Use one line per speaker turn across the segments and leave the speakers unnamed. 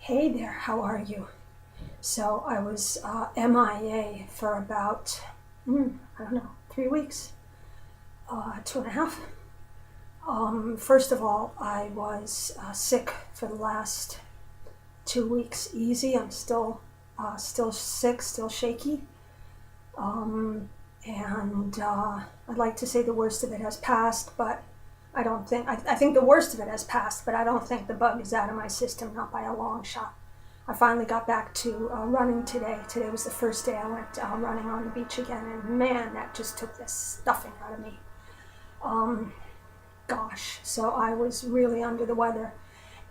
Hey there, how are you? So I was MIA for about, I don't know, 3 weeks, 2.5. First of all, I was sick for the last 2 weeks. Easy. I'm still sick, still shaky, and I'd like to say the worst of it has passed, but I don't think. I think the worst of it has passed, but I don't think the bug is out of my system, not by a long shot. I finally got back to running today. Today was the first day I went running on the beach again, and man, that just took the stuffing out of me. Gosh, so I was really under the weather.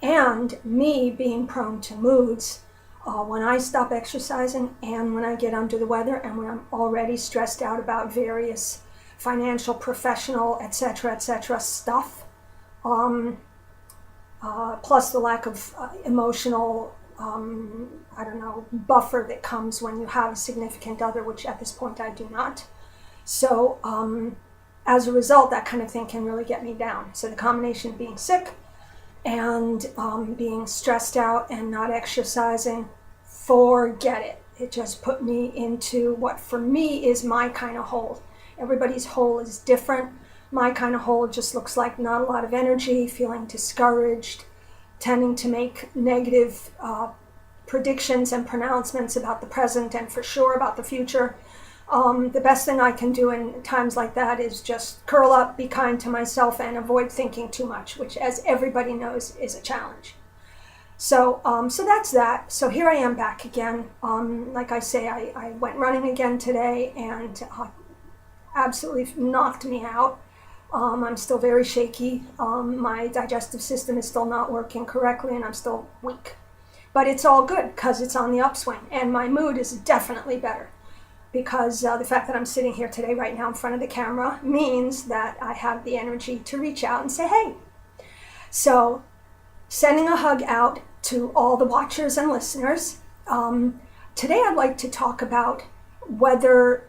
And me being prone to moods, when I stop exercising and when I get under the weather and when I'm already stressed out about various financial, professional, etc., stuff, plus the lack of emotional buffer that comes when you have a significant other, which at this point I do not. So as a result, that kind of thing can really get me down. So the combination of being sick and being stressed out and not exercising, forget it. It just put me into what for me is my kind of hole. Everybody's hole is different. My kind of hole just looks like not a lot of energy, feeling discouraged, tending to make negative predictions and pronouncements about the present and for sure about the future. The best thing I can do in times like that is just curl up, be kind to myself, and avoid thinking too much, which, as everybody knows, is a challenge. So that's that. So here I am back again. Like I say, I went running again today and absolutely knocked me out. I'm still very shaky. My digestive system is still not working correctly, and I'm still weak. But it's all good because it's on the upswing, and my mood is definitely better because the fact that I'm sitting here today right now in front of the camera means that I have the energy to reach out and say, hey. So sending a hug out to all the watchers and listeners. Today I'd like to talk about whether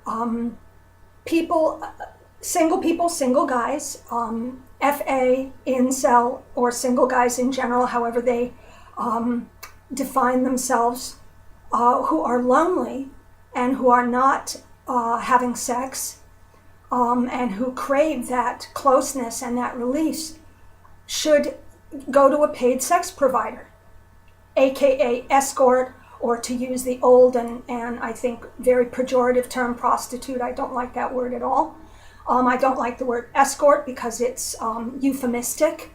single guys, FA, Incel, or single guys in general, however they define themselves, who are lonely and who are not having sex, and who crave that closeness and that release, should go to a paid sex provider, aka escort, or to use the old and I think very pejorative term prostitute. I don't like that word at all. I don't like the word escort because it's euphemistic.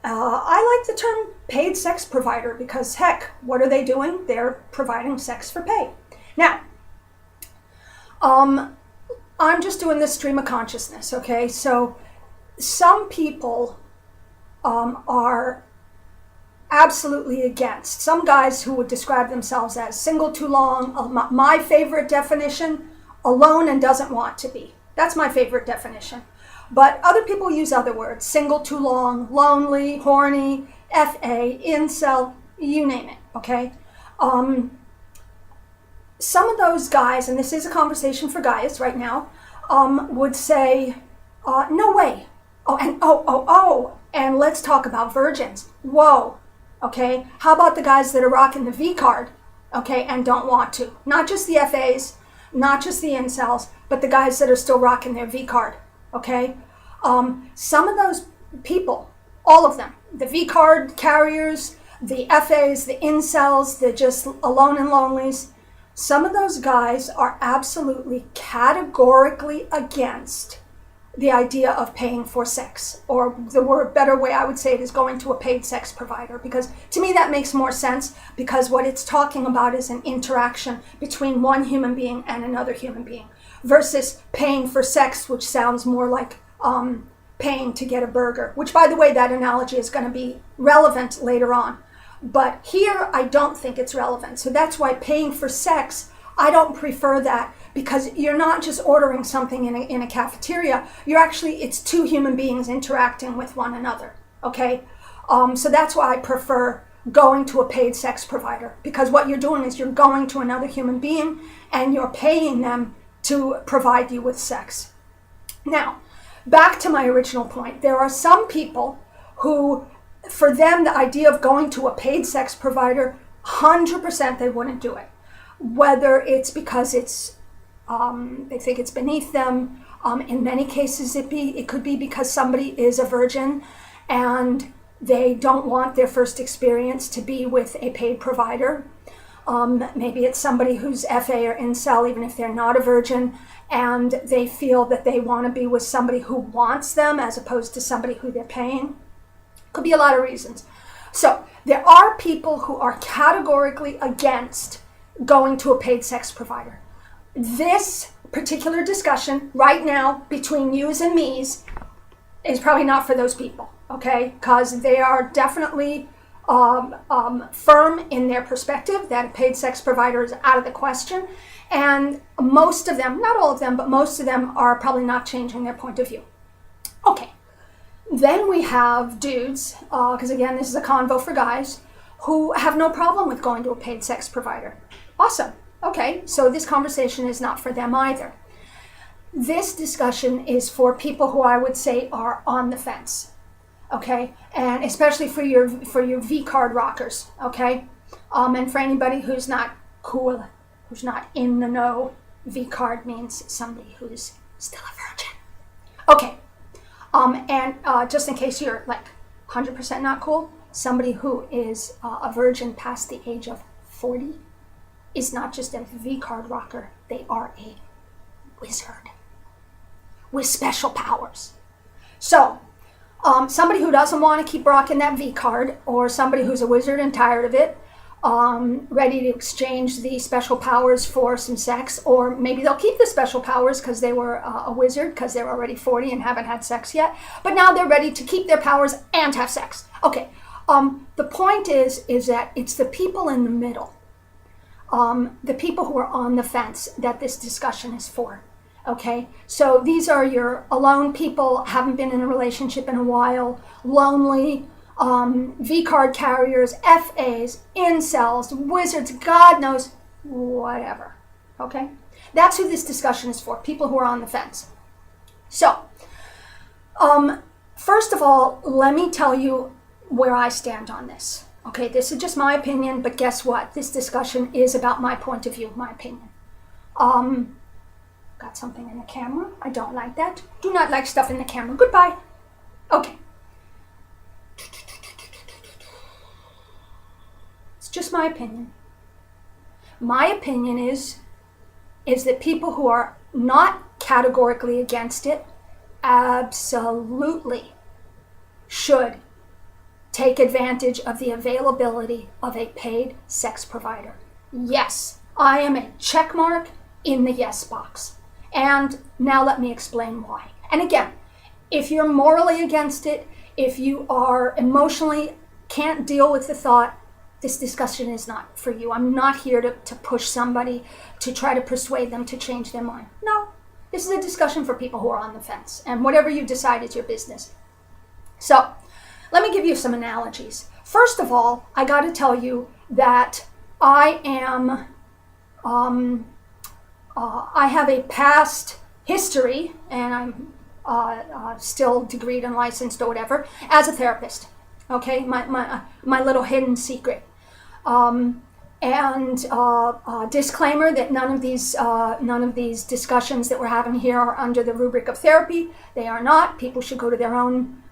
I like the term paid sex provider because, heck, what are they doing? They're providing sex for pay. Now, I'm just doing this stream of consciousness, okay? So some people are absolutely against. Some guys who would describe themselves as single too long, my favorite definition, alone and doesn't want to be. That's my favorite definition. But other people use other words, single too long, lonely, horny, FA, incel, you name it, okay? Some of those guys, and this is a conversation for guys right now, would say, no way. And let's talk about virgins. Whoa, okay? How about the guys that are rocking the V card, okay, and don't want to? Not just the FAs, not just the incels, but the guys that are still rocking their V card, okay? Some of those people, all of them, the V card carriers, the FAs, the incels, the just alone and lonelies, some of those guys are absolutely categorically against the idea of paying for sex, or the better way I would say it is going to a paid sex provider, because to me that makes more sense, because what it's talking about is an interaction between one human being and another human being versus paying for sex, which sounds more like paying to get a burger, which, by the way, that analogy is going to be relevant later on. But here I don't think it's relevant. So that's why paying for sex, I don't prefer that, because you're not just ordering something in a cafeteria. It's two human beings interacting with one another, okay? So that's why I prefer going to a paid sex provider, because what you're doing is you're going to another human being and you're paying them to provide you with sex. Now, back to my original point. There are some people who, for them, the idea of going to a paid sex provider 100% they wouldn't do it. Whether it's because they think it's beneath them. In many cases, it could be because somebody is a virgin and they don't want their first experience to be with a paid provider. Maybe it's somebody who's FA or Incel, even if they're not a virgin, and they feel that they want to be with somebody who wants them as opposed to somebody who they're paying. Could be a lot of reasons. So there are people who are categorically against going to a paid sex provider. This particular discussion right now between yous and me's is probably not for those people, okay? Because they are definitely firm in their perspective that a paid sex provider is out of the question. And most of them, not all of them, but most of them are probably not changing their point of view. Okay. Then we have dudes, because again, this is a convo for guys, who have no problem with going to a paid sex provider. Awesome. Okay, so this conversation is not for them either. This discussion is for people who I would say are on the fence. Okay, and especially for your V card rockers. Okay, and for anybody who's not cool, who's not in the know, V card means somebody who's still a virgin. Okay. And just in case you're like 100% not cool, somebody who is a virgin past the age of 40 is not just a V-card rocker, they are a wizard with special powers. So, somebody who doesn't want to keep rocking that V-card, or somebody who's a wizard and tired of it, ready to exchange the special powers for some sex, or maybe they'll keep the special powers because they were a wizard because they're already 40 and haven't had sex yet, but now they're ready to keep their powers and have sex. Okay, the point is that it's the people in the middle, the people who are on the fence that this discussion is for. Okay, so these are your alone people, haven't been in a relationship in a while, lonely, V-card carriers, FAs, incels, wizards, God knows, whatever. Okay? That's who this discussion is for, people who are on the fence. So, first of all, let me tell you where I stand on this. Okay, this is just my opinion, but guess what? This discussion is about my point of view, my opinion. Got something in the camera. I don't like that. Do not like stuff in the camera. Goodbye. Okay. Just my opinion. My opinion is that people who are not categorically against it absolutely should take advantage of the availability of a paid sex provider. Yes, I am a check mark in the yes box. And now let me explain why. And again, if you're morally against it, if you are emotionally can't deal with the thought, this discussion is not for you. I'm not here to push somebody to try to persuade them to change their mind. No, this is a discussion for people who are on the fence. And whatever you decide is your business. So, let me give you some analogies. First of all, I got to tell you that I have a past history, and I'm still degreed and licensed or whatever, as a therapist. Okay, my little hidden secret. Disclaimer that none of these discussions that we're having here are under the rubric of therapy. They are not. People should go to their own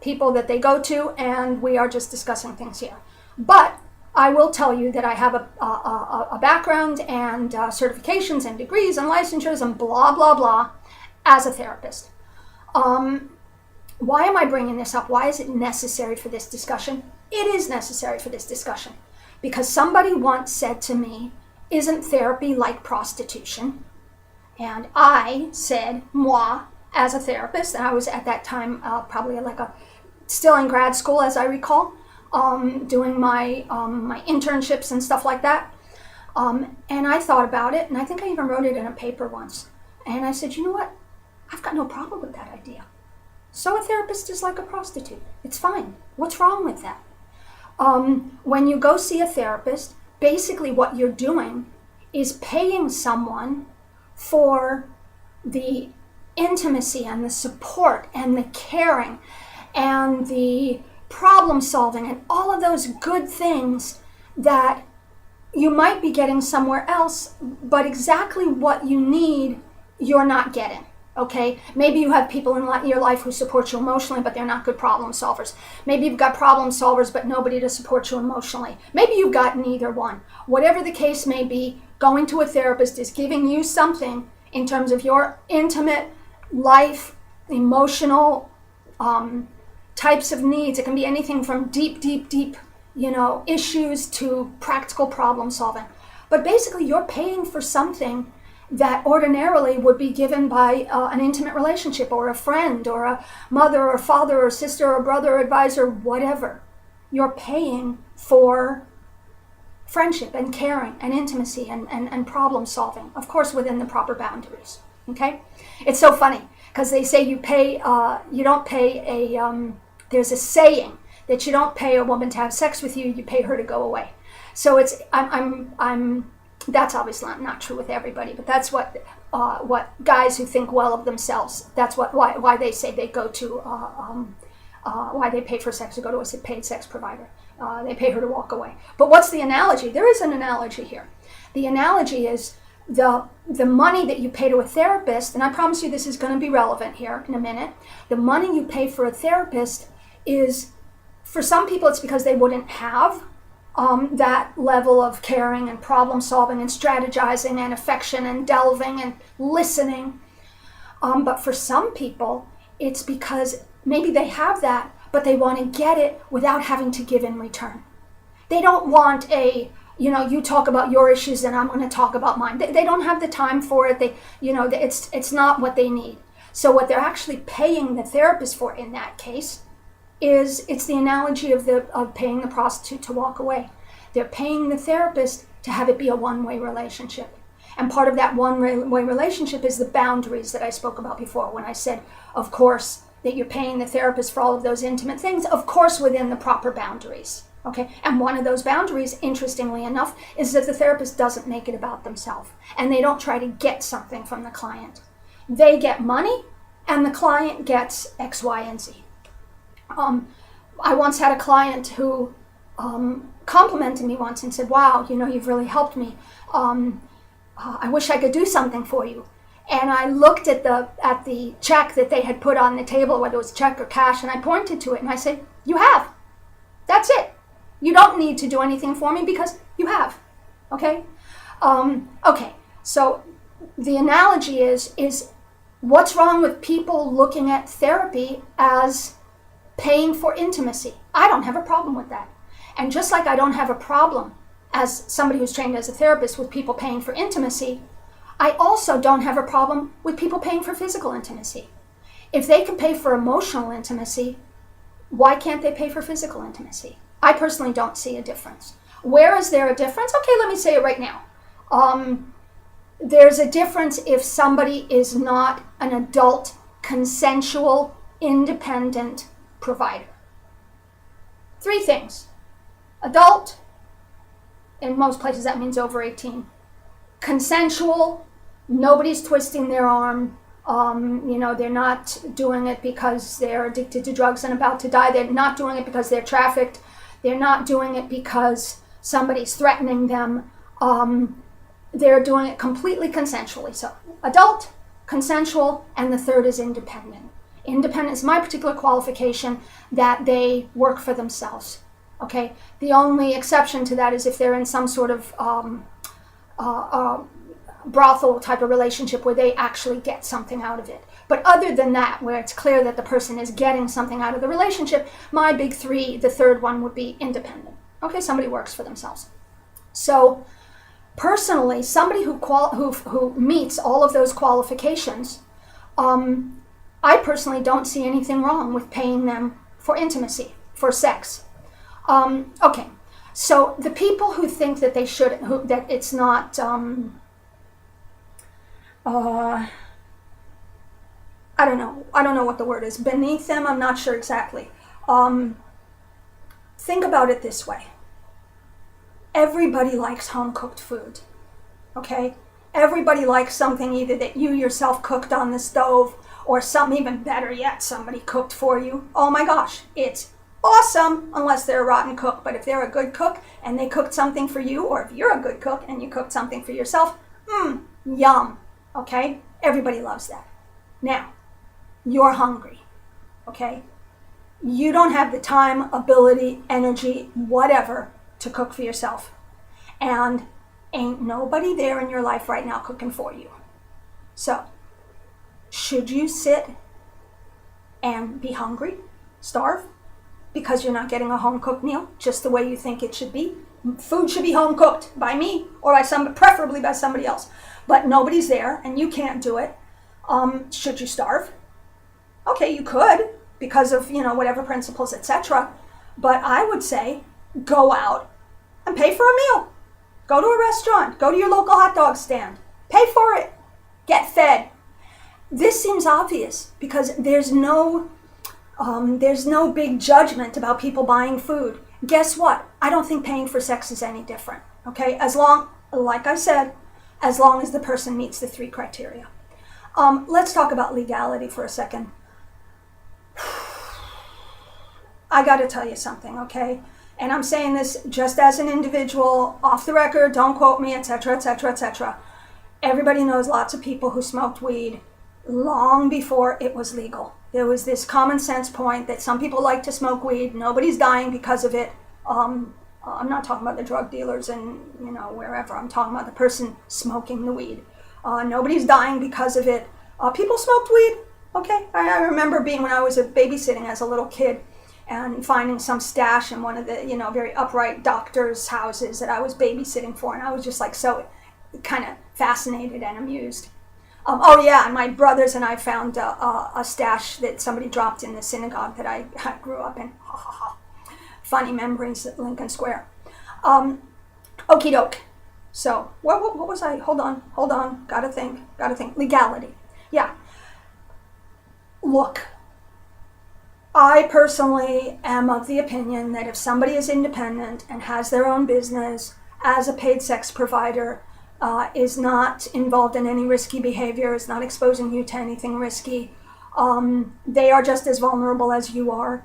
people that they go to, and we are just discussing things here. But I will tell you that I have a background and certifications and degrees and licensures and blah, blah, blah as a therapist. Why am I bringing this up? Why is it necessary for this discussion? It is necessary for this discussion because somebody once said to me, isn't therapy like prostitution? And I said, moi, as a therapist, and I was at that time probably still in grad school, as I recall, doing my internships and stuff like that. And I thought about it, and I think I even wrote it in a paper once. And I said, you know what? I've got no problem with that idea. So a therapist is like a prostitute. It's fine. What's wrong with that? When you go see a therapist, basically what you're doing is paying someone for the intimacy and the support and the caring and the problem solving and all of those good things that you might be getting somewhere else, but exactly what you need, you're not getting. Okay, maybe you have people in your life who support you emotionally, but they're not good problem solvers. Maybe you've got problem solvers, but nobody to support you emotionally. Maybe you've got neither one. Whatever the case may be, going to a therapist is giving you something in terms of your intimate life, emotional types of needs. It can be anything from deep, issues to practical problem solving. But basically, you're paying for something that ordinarily would be given by an intimate relationship or a friend or a mother or father or sister or brother or advisor, whatever. You're paying for friendship and caring and intimacy and problem solving, of course, within the proper boundaries. Okay? It's so funny because they say you don't pay there's a saying that you don't pay a woman to have sex with you, you pay her to go away. So that's obviously not true with everybody, but that's what guys who think well of themselves, that's why they say they go to, why they pay for sex to go to a paid sex provider. They pay her to walk away. But what's the analogy? There is an analogy here. The analogy is the money that you pay to a therapist, and I promise you this is going to be relevant here in a minute. The money you pay for a therapist is, for some people, it's because they wouldn't have that level of caring and problem solving and strategizing and affection and delving and listening. But for some people, it's because maybe they have that, but they want to get it without having to give in return. They don't want you talk about your issues and I'm going to talk about mine. They don't have the time for it. It's not what they need. So what they're actually paying the therapist for in that case it's the analogy of paying the prostitute to walk away. They're paying the therapist to have it be a one-way relationship. And part of that one-way relationship is the boundaries that I spoke about before when I said, of course, that you're paying the therapist for all of those intimate things, of course, within the proper boundaries. Okay? And one of those boundaries, interestingly enough, is that the therapist doesn't make it about themselves. And they don't try to get something from the client. They get money, and the client gets X, Y, and Z. I once had a client who complimented me once and said, wow, you've really helped me. I wish I could do something for you. And I looked at the check that they had put on the table, whether it was check or cash, and I pointed to it and I said, you have. That's it. You don't need to do anything for me because you have. Okay? Okay. So the analogy is what's wrong with people looking at therapy as paying for intimacy? I don't have a problem with that. And just like I don't have a problem as somebody who's trained as a therapist with people paying for intimacy, I also don't have a problem with people paying for physical intimacy. If they can pay for emotional intimacy, why can't they pay for physical intimacy? I personally don't see a difference. Where is there a difference? Okay, let me say it right now. There's a difference if somebody is not an adult, consensual, independent provider. 3 things. Adult, in most places that means over 18. Consensual, nobody's twisting their arm. They're not doing it because they're addicted to drugs and about to die. They're not doing it because they're trafficked. They're not doing it because somebody's threatening them. They're doing it completely consensually. So adult, consensual, and the third is independent. Independent is my particular qualification, that they work for themselves. Okay? The only exception to that is if they're in some sort of brothel type of relationship where they actually get something out of it. But other than that, where it's clear that the person is getting something out of the relationship, my big 3, the third one would be independent. Okay, somebody works for themselves. So personally, somebody who meets all of those qualifications, I personally don't see anything wrong with paying them for intimacy, for sex. Okay, so the people who think that they should, that it's not, I don't know what the word is, beneath them, I'm not sure exactly. Think about it this way. Everybody likes home-cooked food, okay? Everybody likes something either that you yourself cooked on the stove or something even better yet, somebody cooked for you. Oh my gosh, it's awesome, unless they're a rotten cook. But if they're a good cook and they cooked something for you, or if you're a good cook and you cooked something for yourself, yum, okay? Everybody loves that. Now, you're hungry, okay? You don't have the time, ability, energy, whatever, to cook for yourself. And ain't nobody there in your life right now cooking for you. So, should you sit and be hungry, starve, because you're not getting a home-cooked meal just the way you think it should be? Food should be home-cooked by me or by preferably by somebody else. But nobody's there and you can't do it. Should you starve? Okay, you could because of, whatever principles, etc. But I would say go out and pay for a meal. Go to a restaurant. Go to your local hot dog stand. Pay for it. Get fed. This seems obvious because there's no big judgment about people buying food. Guess what? I don't think paying for sex is any different. Okay, like I said, as long as the person meets the 3 criteria. Let's talk about legality for a second. I got to tell you something, okay? And I'm saying this just as an individual, off the record, don't quote me, etc., etc., etc. Everybody knows lots of people who smoked weed long before it was legal. There was this common sense point that some people like to smoke weed. Nobody's dying because of it. I'm not talking about the drug dealers and, wherever. I'm talking about the person smoking the weed. Nobody's dying because of it. People smoked weed. Okay. I remember when I was babysitting as a little kid and finding some stash in one of the, very upright doctors' houses that I was babysitting for. And I was just like so kind of fascinated and amused. And my brothers and I found a stash that somebody dropped in the synagogue that I grew up in. Funny memories at Lincoln Square. Okie doke. So, what was I? Hold on. Gotta think. Legality. Yeah. Look, I personally am of the opinion that if somebody is independent and has their own business as a paid sex provider, is not involved in any risky behavior, is not exposing you to anything risky, they are just as vulnerable as you are.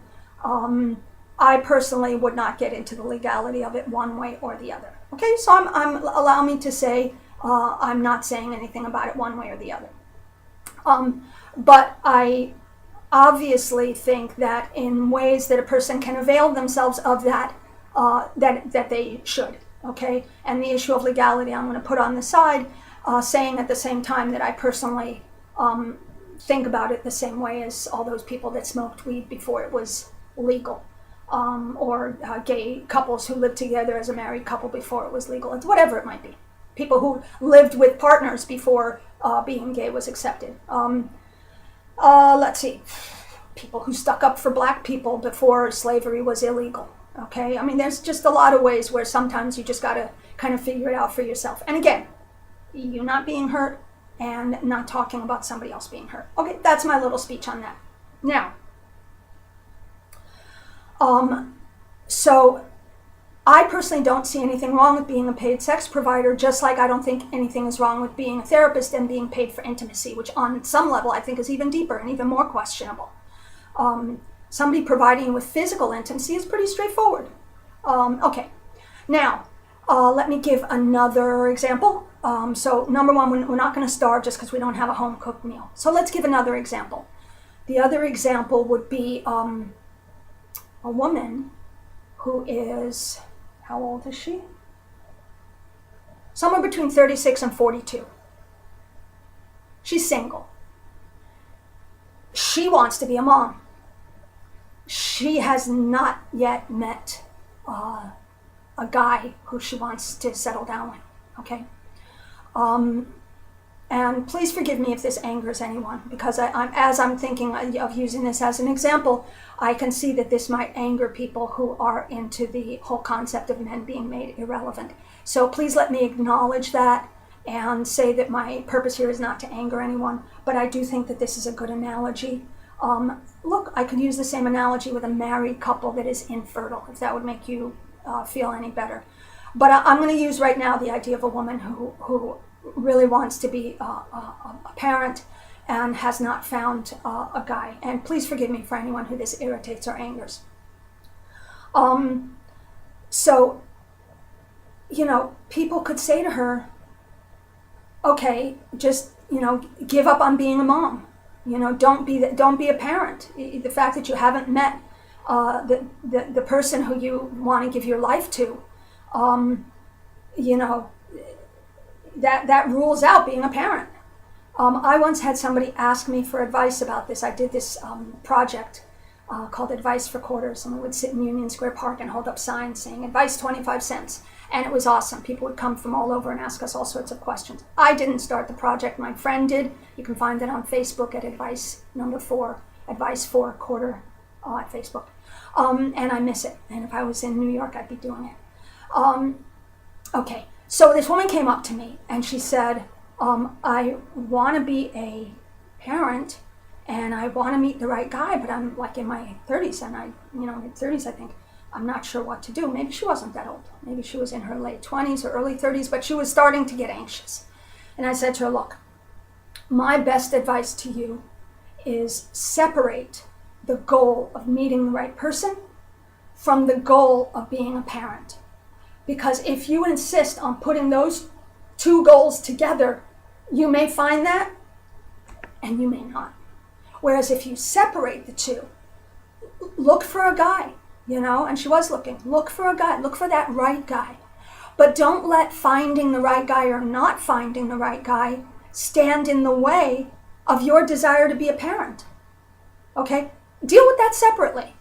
I personally would not get into the legality of it one way or the other. Okay, so allow me to say I'm not saying anything about it one way or the other. But I obviously think that in ways that a person can avail themselves of that, that they should. Okay, and the issue of legality I'm going to put on the side, saying at the same time that I personally think about it the same way as all those people that smoked weed before it was legal, or gay couples who lived together as a married couple before it was legal. It's whatever it might be. People who lived with partners before being gay was accepted. Let's see. People who stuck up for black people before slavery was illegal. Okay, I mean, there's just a lot of ways where sometimes you just got to kind of figure it out for yourself. And again, you not being hurt and not talking about somebody else being hurt. Okay, that's my little speech on that. Now, so I personally don't see anything wrong with being a paid sex provider, just like I don't think anything is wrong with being a therapist and being paid for intimacy, which on some level I think is even deeper and even more questionable. Somebody providing you with physical intimacy is pretty straightforward. Okay, now let me give another example. So number one, we're not going to starve just because we don't have a home-cooked meal. So let's give another example. The other example would be a woman who is, how old is she? Somewhere between 36 and 42. She's single. She wants to be a mom. She has not yet met a guy who she wants to settle down with, okay? And please forgive me if this angers anyone, because as I'm thinking of using this as an example, I can see that this might anger people who are into the whole concept of men being made irrelevant. So please let me acknowledge that and say that my purpose here is not to anger anyone, but I do think that this is a good analogy. Look, I could use the same analogy with a married couple that is infertile, if that would make you feel any better. But I'm going to use right now the idea of a woman who really wants to be a parent and has not found a guy. And please forgive me for anyone who this irritates or angers. So, people could say to her, okay, just, give up on being a mom. Don't be a parent. The fact that you haven't met the person who you want to give your life to, that rules out being a parent. I once had somebody ask me for advice about this. I did this project called Advice for Quarters, and we would sit in Union Square Park and hold up signs saying advice 25 cents. And it was awesome. People would come from all over and ask us all sorts of questions. I didn't start the project. My friend did. You can find it on Facebook at Advice 4 Quarter at Facebook. And I miss it. And if I was in New York, I'd be doing it. Okay, so this woman came up to me and she said, I want to be a parent and I want to meet the right guy, but I'm like in my 30s and mid-30s, I think. I'm not sure what to do. Maybe she wasn't that old. Maybe she was in her late 20s or early 30s, but she was starting to get anxious. And I said to her, look, my best advice to you is separate the goal of meeting the right person from the goal of being a parent. Because if you insist on putting those two goals together, you may find that and you may not. Whereas if you separate the two, look for a guy. And she was looking. Look for a guy. Look for that right guy. But don't let finding the right guy or not finding the right guy stand in the way of your desire to be a parent. Okay? Deal with that separately.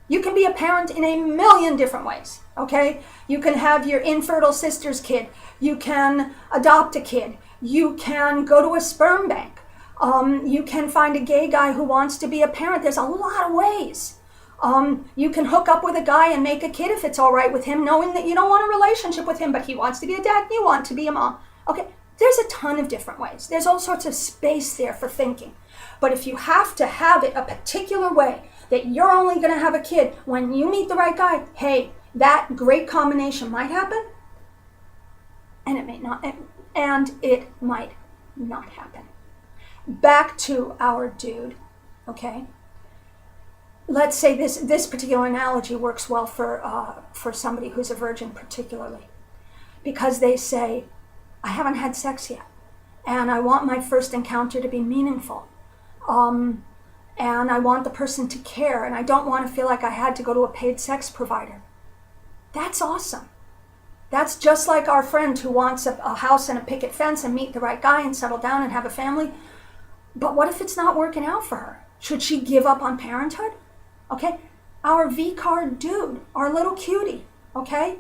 You can be a parent in a million different ways. Okay? You can have your infertile sister's kid. You can adopt a kid. You can go to a sperm bank. You can find a gay guy who wants to be a parent. There's a lot of ways. You can hook up with a guy and make a kid if it's all right with him, knowing that you don't want a relationship with him, but he wants to be a dad and you want to be a mom. Okay, there's a ton of different ways. There's all sorts of space there for thinking. But if you have to have it a particular way, that you're only going to have a kid when you meet the right guy, hey, that great combination might happen, and it may not, and it might not happen. Back to our dude, okay? Let's say this particular analogy works well for somebody who's a virgin particularly, because they say, I haven't had sex yet, and I want my first encounter to be meaningful, and I want the person to care, and I don't want to feel like I had to go to a paid sex provider. That's awesome. That's just like our friend who wants a house and a picket fence and meet the right guy and settle down and have a family. But what if it's not working out for her? Should she give up on parenthood? Okay, our V-card dude, our little cutie, okay?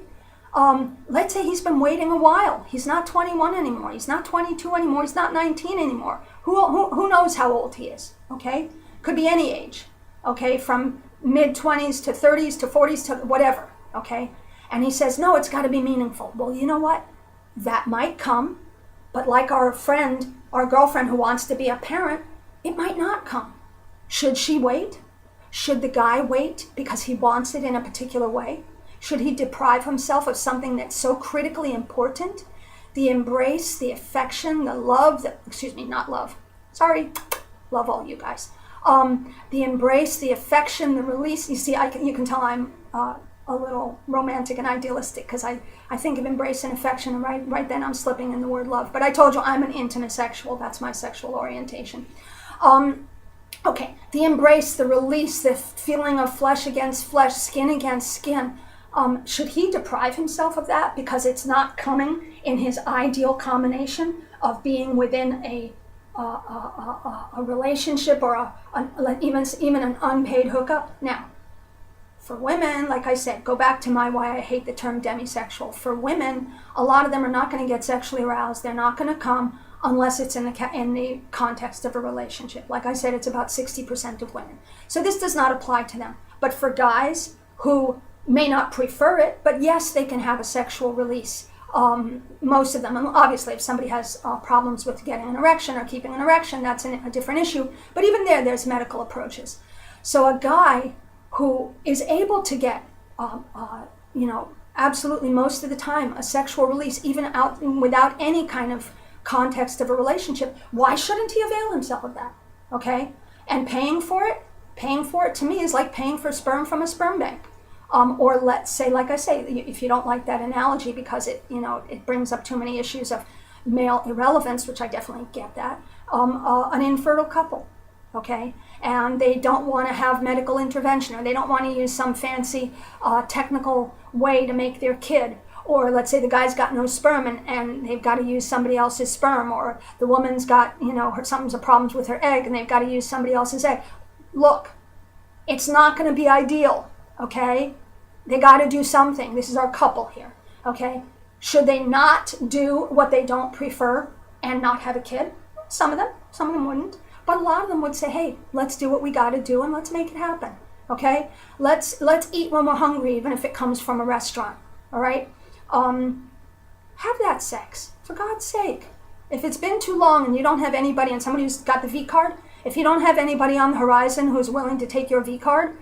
Let's say he's been waiting a while. He's not 21 anymore. He's not 22 anymore. He's not 19 anymore. Who knows how old he is, okay? Could be any age, okay? From mid-20s to 30s to 40s to whatever, okay? And he says, no, it's got to be meaningful. Well, you know what? That might come, but like our friend, our girlfriend who wants to be a parent, it might not come. Should she wait? Should the guy wait because he wants it in a particular way? Should he deprive himself of something that's so critically important? The embrace, the affection, the love, love all you guys. The embrace, the affection, the release. You see, you can tell I'm a little romantic and idealistic because I think of embrace and affection, and right then I'm slipping in the word love. But I told you I'm an intimate sexual. That's my sexual orientation. Okay, the embrace, the release, the feeling of flesh against flesh, skin against skin. Should he deprive himself of that because it's not coming in his ideal combination of being within a relationship or even an unpaid hookup? Now, for women, like I said, go back to why I hate the term demisexual. For women, a lot of them are not going to get sexually aroused. They're not going to come unless it's in the context of a relationship. Like I said, it's about 60% of women. So this does not apply to them. But for guys who may not prefer it, but yes, they can have a sexual release. Most of them, and obviously if somebody has problems with getting an erection or keeping an erection, that's a different issue. But even there's medical approaches. So a guy who is able to get, absolutely most of the time, a sexual release, even without any kind of context of a relationship, why shouldn't he avail himself of that? Okay? And paying for it to me is like paying for sperm from a sperm bank. Or let's say, like I say, if you don't like that analogy because it brings up too many issues of male irrelevance, which I definitely get that, an infertile couple, okay? And they don't want to have medical intervention, or they don't want to use some fancy technical way to make their kid. Or let's say the guy's got no sperm and they've got to use somebody else's sperm, or the woman's got, something's a problems with her egg and they've got to use somebody else's egg. Look, it's not going to be ideal, okay? They got to do something. This is our couple here, okay? Should they not do what they don't prefer and not have a kid? Some of them wouldn't. But a lot of them would say, hey, let's do what we got to do and let's make it happen, okay? Let's eat when we're hungry, even if it comes from a restaurant, all right? Have that sex, for God's sake. If it's been too long and you don't have anybody, and somebody who's got the V card, if you don't have anybody on the horizon who's willing to take your V card,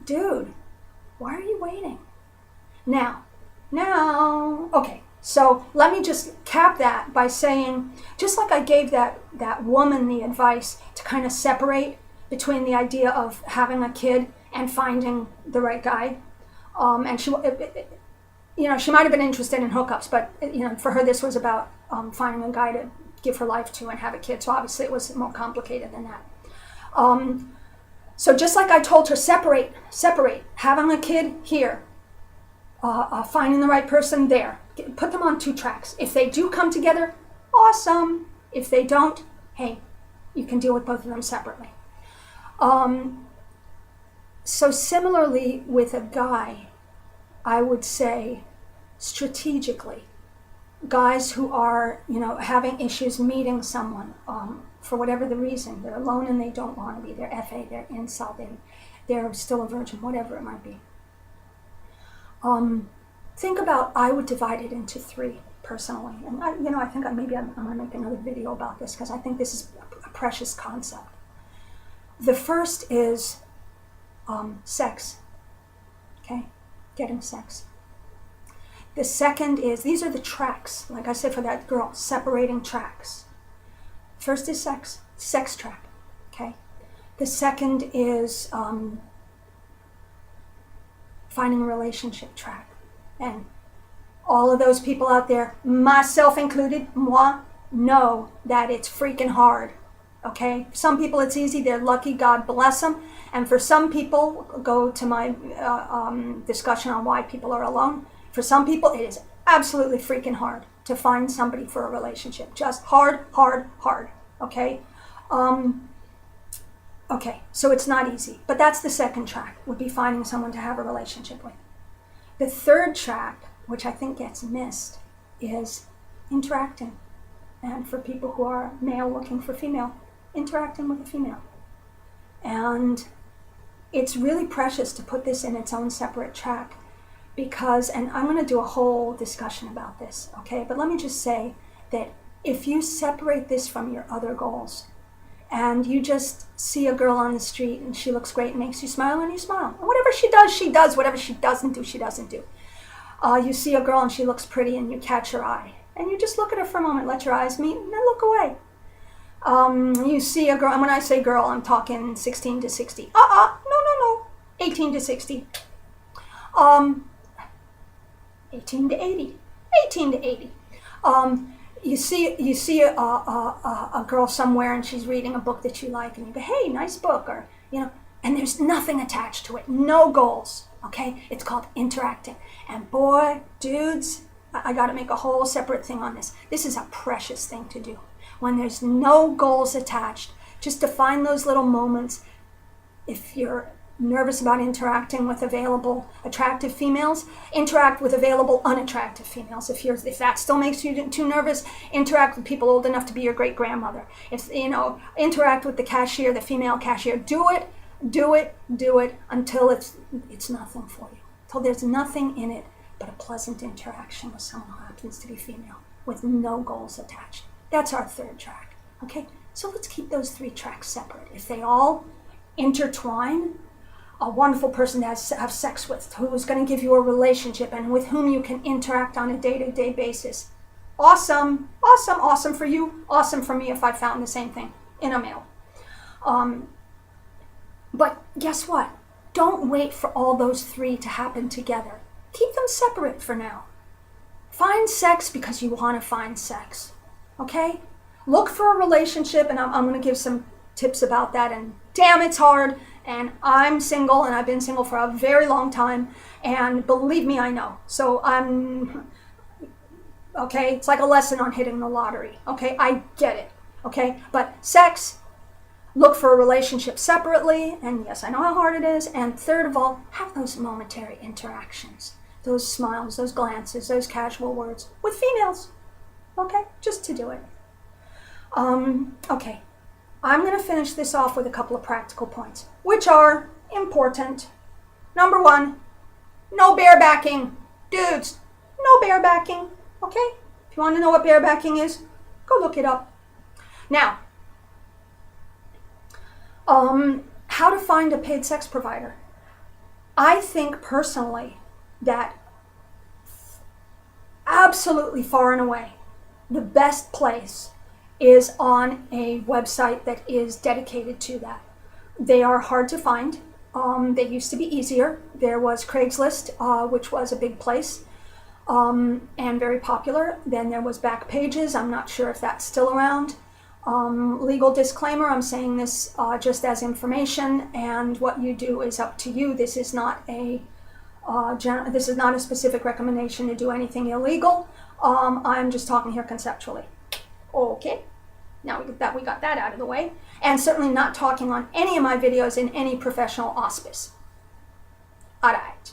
dude, why are you waiting? Now, okay, so let me just cap that by saying, just like I gave that woman the advice to kind of separate between the idea of having a kid and finding the right guy, and she might have been interested in hookups, but for her this was about finding a guy to give her life to and have a kid. So obviously it was more complicated than that. So just like I told her, separate, having a kid here, finding the right person there. Put them on 2 tracks. If they do come together, awesome. If they don't, hey, you can deal with both of them separately. So similarly with a guy, I would say strategically, guys who are, having issues meeting someone for whatever the reason, they're alone and they don't want to be, they're FA, they're Incel, they're still a virgin, whatever it might be. Think about, I would divide it into 3 personally, and I think maybe I'm going to make another video about this because I think this is a precious concept. The first is sex, okay? Getting sex. The second is, these are the tracks, like I said for that girl, separating tracks. First is sex track, okay? The second is finding a relationship track. And all of those people out there, myself included, moi, know that it's freaking hard, okay? Some people it's easy, they're lucky, God bless them. And for some people, go to my discussion on why people are alone. For some people, it is absolutely freaking hard to find somebody for a relationship. Just hard, okay? Okay, so it's not easy. But that's the second track, would be finding someone to have a relationship with. The third track, which I think gets missed, is interacting. And for people who are male looking for female, interacting with a female. And it's really precious to put this in its own separate track because, and I'm going to do a whole discussion about this, okay? But let me just say that if you separate this from your other goals and you just see a girl on the street and she looks great and makes you smile and you smile. And whatever she does, she does. Whatever she doesn't do, she doesn't do. You see a girl and she looks pretty and you catch her eye. And you just look at her for a moment, let your eyes meet, and then look away. You see a girl, and when I say girl, I'm talking 16 to 60. No. 18 to 60. 18 to 80. 18 to 80. You see a girl somewhere and she's reading a book that you like and you go, hey, nice book, or, and there's nothing attached to it, no goals, okay? It's called interacting. And boy, dudes, I got to make a whole separate thing on this. This is a precious thing to do. When there's no goals attached, just to find those little moments. If you're nervous about interacting with available attractive females, interact with available unattractive females. If that still makes you too nervous, interact with people old enough to be your great grandmother. If interact with the cashier, the female cashier. Do it until it's nothing for you. Till there's nothing in it but a pleasant interaction with someone who happens to be female with no goals attached. That's our third track. Okay, so let's keep those 3 tracks separate. If they all intertwine, a wonderful person to have sex with, who's going to give you a relationship and with whom you can interact on a day-to-day basis. Awesome for you, awesome for me if I found the same thing in a male. But guess what? don't wait for all those three to happen together. Keep them separate for now. Find sex because you want to find sex, okay? Look for a relationship, and I'm going to give some tips about that, and damn, it's hard, and I'm single, and I've been single for a very long time, and believe me, I know. So okay, it's like a lesson on hitting the lottery, okay? I get it, okay? But sex, look for a relationship separately, and yes, I know how hard it is, and third of all, have those momentary interactions, those smiles, those glances, those casual words with females, okay? Just to do it. Okay, I'm going to finish this off with a couple of practical points, which are important. Number one, no barebacking. Dudes, no barebacking, okay? If you want to know what barebacking is, go look it up. Now, how to find a paid sex provider. I think personally that absolutely far and away the best place is on a website that is dedicated to that. They are hard to find. They used to be easier. There was Craigslist, which was a big place and very popular. Then there was Backpages. I'm not sure if that's still around. Legal disclaimer, I'm saying this just as information, and what you do is up to you. This is not a specific recommendation to do anything illegal. I'm just talking here conceptually. Okay, now we got that out of the way, and certainly not talking on any of my videos in any professional auspice. All right,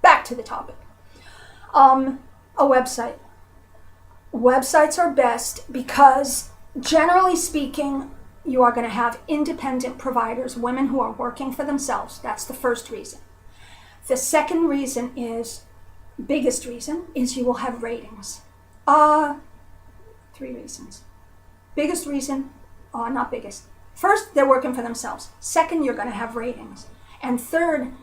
back to the topic. A website. Websites are best because, generally speaking, you are going to have independent providers, women who are working for themselves. That's the first reason. The second reason is, biggest reason, is you will have ratings. Three reasons. Biggest reason, not biggest. First, they're working for themselves. Second, you're going to have ratings. And third,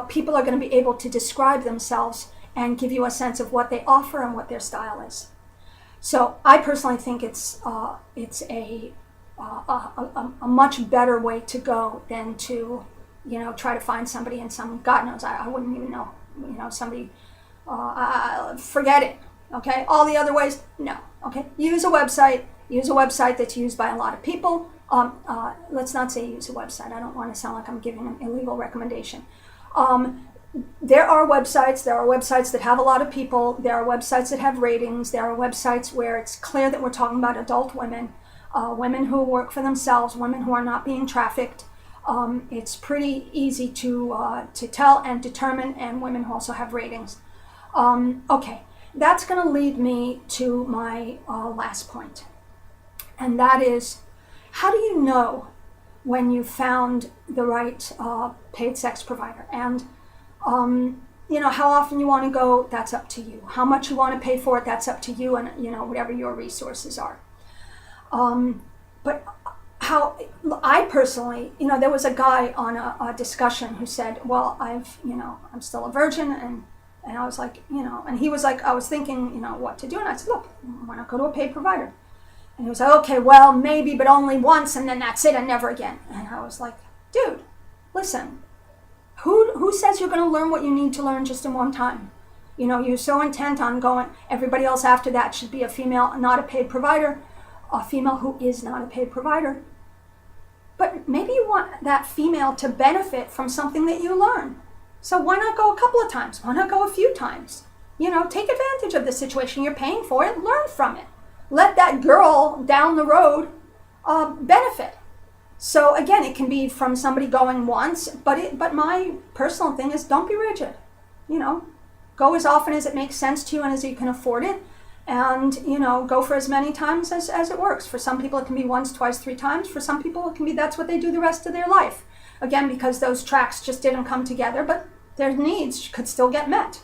people are going to be able to describe themselves and give you a sense of what they offer and what their style is. So I personally think it's a much better way to go than to, try to find somebody in some, God knows, I wouldn't even know, somebody, forget it, okay? All the other ways, no, okay? Use a website that's used by a lot of people. Let's not say use a website. I don't want to sound like I'm giving an illegal recommendation. There are websites that have a lot of people. There are websites that have ratings. There are websites where it's clear that we're talking about adult women, women who work for themselves, women who are not being trafficked. It's pretty easy to tell and determine, and women who also have ratings. Okay, that's going to lead me to my last point, and that is, how do you know when you found the right paid sex provider? And how often you want to go, that's up to you. How much you want to pay for it, that's up to you, and whatever your resources are. But how I personally, there was a guy on a discussion who said, well, I'm still a virgin, and I was like, and he was like, I was thinking, what to do, and I said, look, why not go to a paid provider? And he was like, okay, well, maybe, but only once, and then that's it, and never again. And I was like, dude, listen, who says you're going to learn what you need to learn just in one time? You're so intent on going, everybody else after that should be a female, not a paid provider, a female who is not a paid provider. But maybe you want that female to benefit from something that you learn. So why not go a couple of times? Why not go a few times? Take advantage of the situation. You're paying for it. Learn from it. Let that girl down the road benefit. So again, it can be from somebody going once, but my personal thing is, don't be rigid. Go as often as it makes sense to you and as you can afford it. And, go for as many times as it works. For some people, it can be once, twice, 3 times. For some people, it can be that's what they do the rest of their life. Again, because those tracks just didn't come together, but their needs could still get met.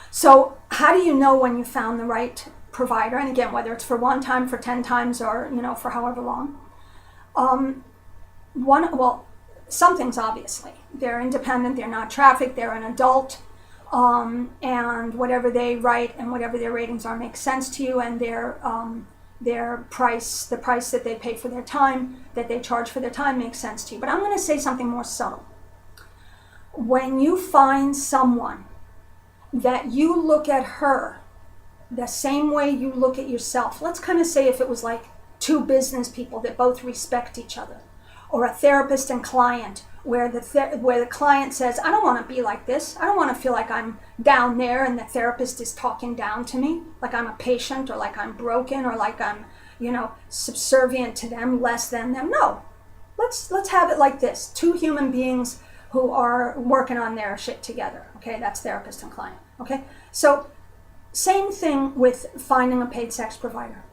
So how do you know when you found the right provider? And again, whether it's for 1 time, for 10 times, or, for however long. Something's obviously. They're independent, they're not trafficked, they're an adult. And whatever they write and whatever their ratings are makes sense to you, and their price, the price that they pay for their time, that they charge for their time, makes sense to you. But I'm going to say something more subtle. when you find someone that you look at her the same way you look at yourself, let's kind of say if it was like two business people that both respect each other, or a therapist and client where the client says, I don't want to be like this. I don't want to feel like I'm down there and the therapist is talking down to me, like I'm a patient or like I'm broken or like I'm, subservient to them, less than them. No, let's have it like this. Two human beings who are working on their shit together. Okay, that's therapist and client. Okay, so same thing with finding a paid sex provider.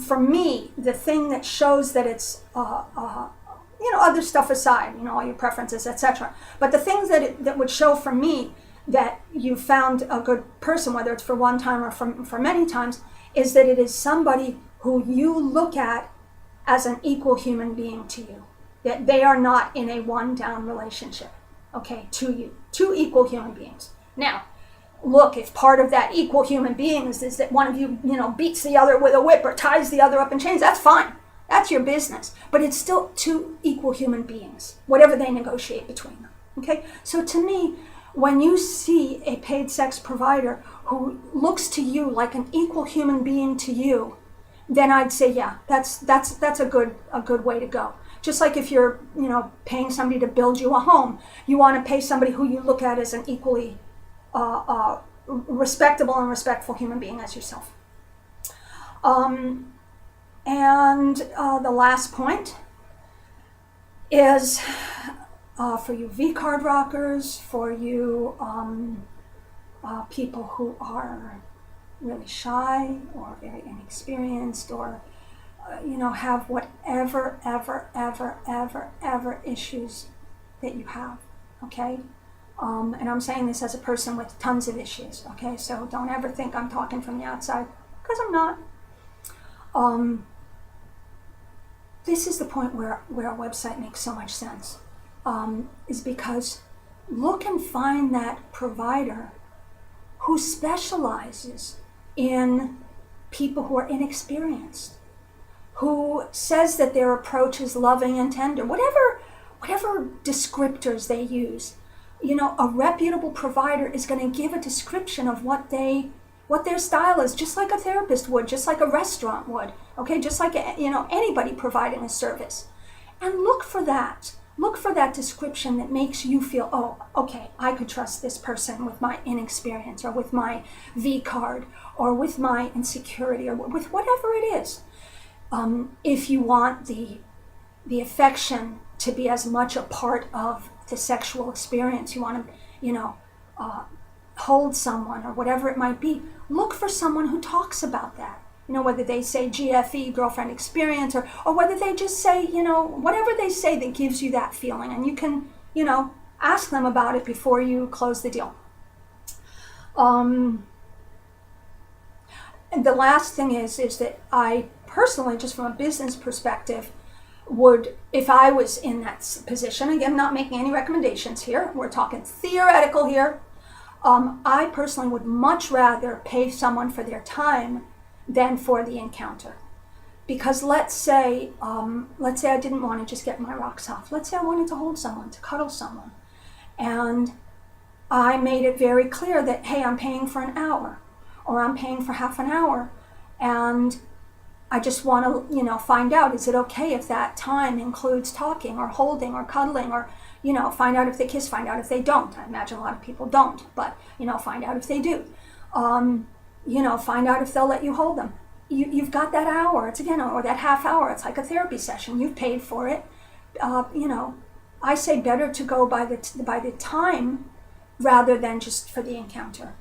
For me, the thing that shows that it's, other stuff aside, all your preferences, etc. But the things that would show for me that you found a good person, whether it's for one time or for many times, is that it is somebody who you look at as an equal human being to you. That they are not in a one-down relationship, okay, to you. Two equal human beings. Now, look, if part of that equal human beings is that one of you, beats the other with a whip or ties the other up in chains, that's fine. That's your business. But it's still two equal human beings, whatever they negotiate between them, okay? So to me, when you see a paid sex provider who looks to you like an equal human being to you, then I'd say, yeah, that's a good way to go. Just like if you're, paying somebody to build you a home, you want to pay somebody who you look at as an equally respectable and respectful human being as yourself. And the last point is for you V-card rockers, for you people who are really shy or very inexperienced or have whatever ever issues that you have, okay? And I'm saying this as a person with tons of issues, okay? So don't ever think I'm talking from the outside, because I'm not. This is the point where our website makes so much sense, is because look and find that provider who specializes in people who are inexperienced, who says that their approach is loving and tender, whatever descriptors they use. A reputable provider is going to give a description of what their style is, just like a therapist would, just like a restaurant would, okay, just like anybody providing a service. And look for that description that makes you feel, oh, okay, I could trust this person with my inexperience or with my V card or with my insecurity or with whatever it is. If you want the affection to be as much a part of the sexual experience, you want to, hold someone or whatever it might be, look for someone who talks about that. Whether they say GFE, girlfriend experience, or whether they just say, whatever they say that gives you that feeling. And you can, ask them about it before you close the deal. And the last thing is that I personally, just from a business perspective, would, if I was in that position, again, not making any recommendations here, we're talking theoretical here, I personally would much rather pay someone for their time than for the encounter. Because let's say I didn't want to just get my rocks off. Let's say I wanted to hold someone, to cuddle someone. And I made it very clear that, hey, I'm paying for an hour, or I'm paying for half an hour, and I just want to, find out, is it okay if that time includes talking or holding or cuddling or, find out if they kiss, find out if they don't. I imagine a lot of people don't, but, find out if they do. Find out if they'll let you hold them. You've got that hour, it's again, or that half hour, it's like a therapy session. You've paid for it. I say better to go by the time rather than just for the encounter.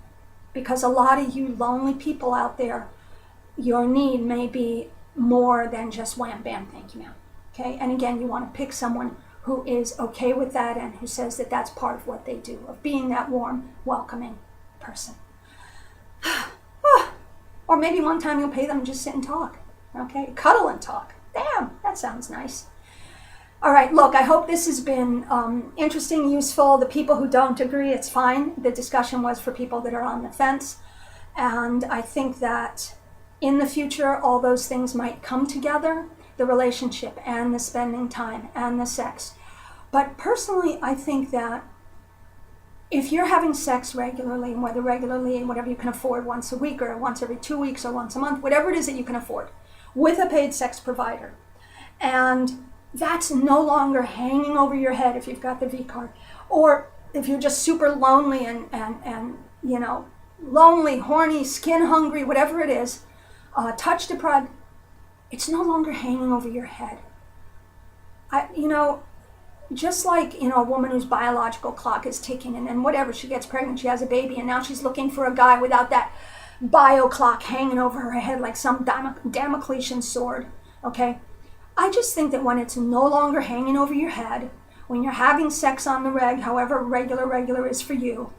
Because a lot of you lonely people out there, your need may be more than just wham, bam, thank you, ma'am. Okay? And again, you want to pick someone who is okay with that and who says that that's part of what they do, of being that warm, welcoming person. Or maybe one time you'll pay them and just sit and talk. Okay? Cuddle and talk. Damn, that sounds nice. All right, look, I hope this has been interesting, useful. The people who don't agree, it's fine. The discussion was for people that are on the fence. And I think that in the future, all those things might come together, the relationship and the spending time and the sex. But personally, I think that if you're having sex regularly, and whether regularly and whatever you can afford, once a week or once every 2 weeks or once a month, whatever it is that you can afford, with a paid sex provider, and that's no longer hanging over your head if you've got the V card, or if you're just super lonely and you know, lonely, horny, skin hungry, whatever it is, touch deprived, it's no longer hanging over your head. You know, just like, you know, a woman whose biological clock is ticking, and then whatever, she gets pregnant, she has a baby, and now she's looking for a guy without that bio clock hanging over her head like some Damocletian sword, okay? I just think that when it's no longer hanging over your head, when you're having sex on the reg, however regular is for you,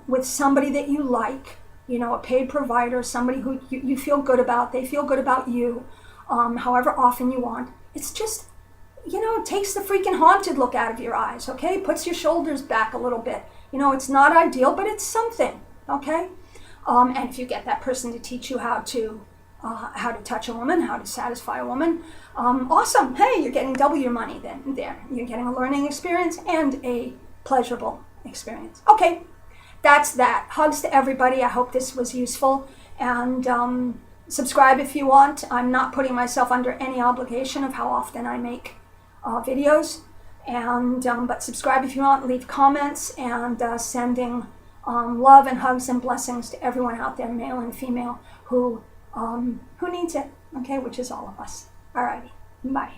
with somebody that you like, you know, a paid provider, somebody who you feel good about, they feel good about you, however often you want, it's just, you know, it takes the freaking haunted look out of your eyes, okay? Puts your shoulders back a little bit. You know, it's not ideal, but it's something, okay? And if you get that person to teach you how to touch a woman, how to satisfy a woman, awesome. Hey, you're getting double your money then there. You're getting a learning experience and a pleasurable experience. Okay, that's that. Hugs to everybody. I hope this was useful. And subscribe if you want. I'm not putting myself under any obligation of how often I make videos. And but subscribe if you want. Leave comments, and sending love and hugs and blessings to everyone out there, male and female, who needs it, okay, which is all of us. Alrighty, bye.